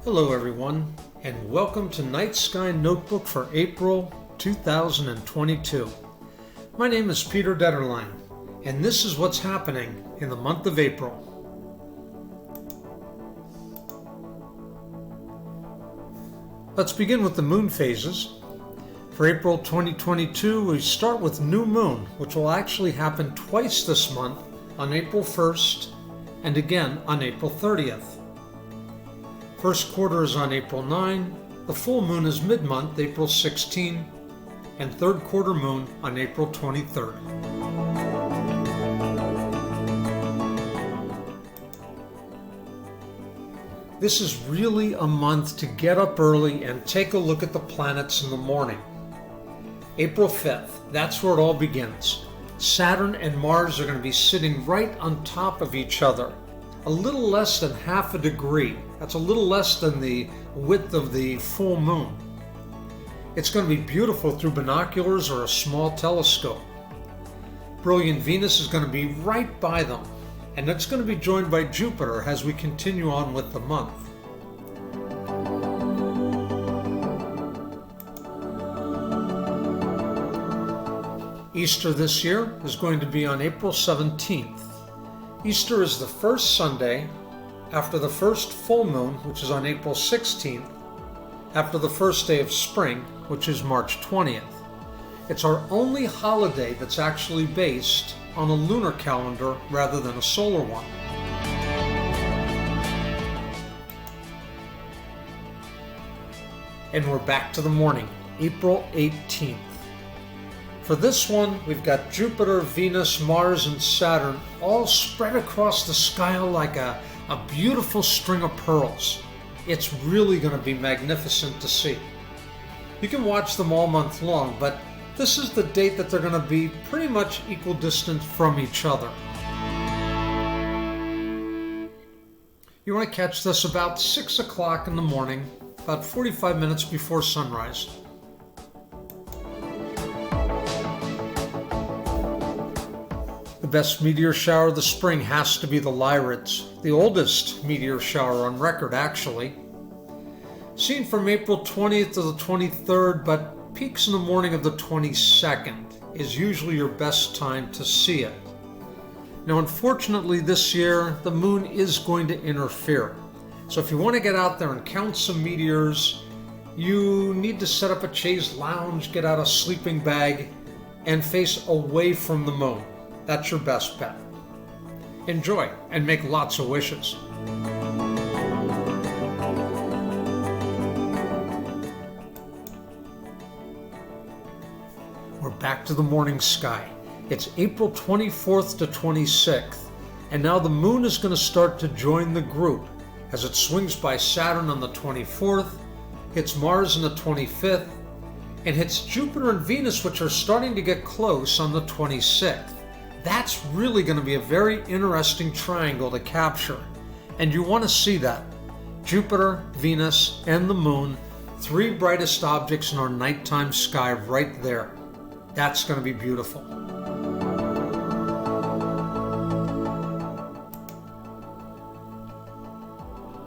Hello everyone, and welcome to Night Sky Notebook for April 2022. My name is Peter Detterline, and this is what's happening in the month of April. Let's begin with the moon phases. For April 2022, we start with new moon, which will actually happen twice this month, on April 1st and again on April 30th. First quarter is on April 9, the full moon is mid-month, April 16, and third quarter moon on April 23rd. This is really a month to get up early and take a look at the planets in the morning. April 5th, that's where it all begins. Saturn and Mars are going to be sitting right on top of each other, a little less than half a degree. That's a little less than the width of the full moon. It's going to be beautiful through binoculars or a small telescope. Brilliant Venus is going to be right by them, and it's going to be joined by Jupiter as we continue on with the month. Easter this year is going to be on April 17th. Easter is the first Sunday after the first full moon, which is on April 16th, after the first day of spring, which is March 20th. It's our only holiday that's actually based on a lunar calendar rather than a solar one. And we're back to the morning, April 18th. For this one, we've got Jupiter, Venus, Mars, and Saturn all spread across the sky like a beautiful string of pearls. It's really going to be magnificent to see. You can watch them all month long, but this is the date that they're going to be pretty much equal distance from each other. You want to catch this about 6 o'clock in the morning, about 45 minutes before sunrise. The best meteor shower of the spring has to be the Lyrids, the oldest meteor shower on record actually. Seen from April 20th to the 23rd, but peaks in the morning of the 22nd is usually your best time to see it. Now unfortunately this year the moon is going to interfere. So if you want to get out there and count some meteors, you need to set up a chaise lounge, get out a sleeping bag, and face away from the moon. That's your best bet. Enjoy and make lots of wishes. We're back to the morning sky. It's April 24th to 26th, and now the moon is going to start to join the group as it swings by Saturn on the 24th, hits Mars on the 25th, and hits Jupiter and Venus, which are starting to get close, on the 26th. That's really going to be a very interesting triangle to capture, and you want to see that. Jupiter, Venus, and the moon, three brightest objects in our nighttime sky right there. That's going to be beautiful.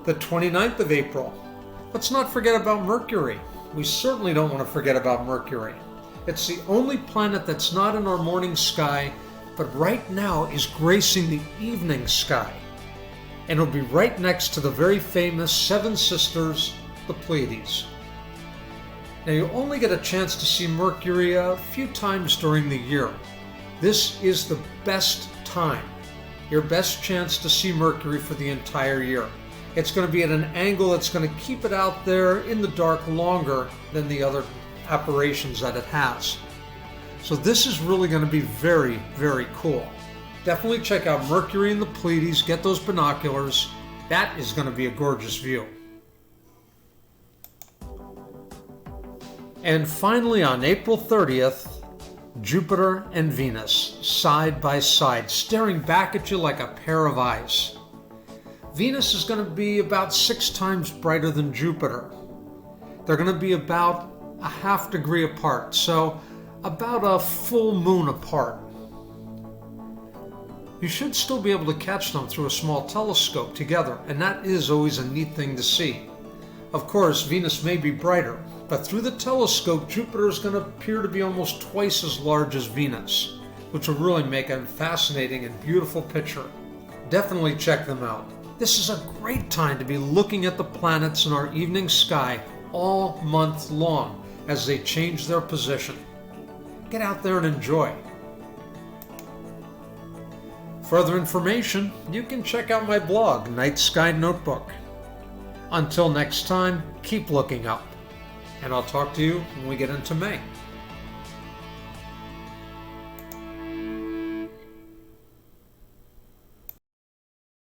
The 29th of April. Let's not forget about Mercury. We certainly don't want to forget about Mercury. It's the only planet that's not in our morning sky, but right now is gracing the evening sky. And it'll be right next to the very famous Seven Sisters, the Pleiades. Now you only get a chance to see Mercury a few times during the year. This is the best time, your best chance to see Mercury for the entire year. It's going to be at an angle that's going to keep it out there in the dark longer than the other apparitions that it has. So this is really going to be very, very cool. Definitely check out Mercury and the Pleiades, get those binoculars. That is going to be a gorgeous view. And finally on April 30th, Jupiter and Venus, side by side, staring back at you like a pair of eyes. Venus is going to be about 6 times brighter than Jupiter. They're going to be about a half degree apart, so about a full moon apart. You should still be able to catch them through a small telescope together, and that is always a neat thing to see. Of course, Venus may be brighter, but through the telescope, Jupiter is going to appear to be almost twice as large as Venus, which will really make a fascinating and beautiful picture. Definitely check them out. This is a great time to be looking at the planets in our evening sky all month long as they change their position. Get out there and enjoy. Further information, you can check out my blog, Night Sky Notebook. Until next time, keep looking up, and I'll talk to you when we get into May.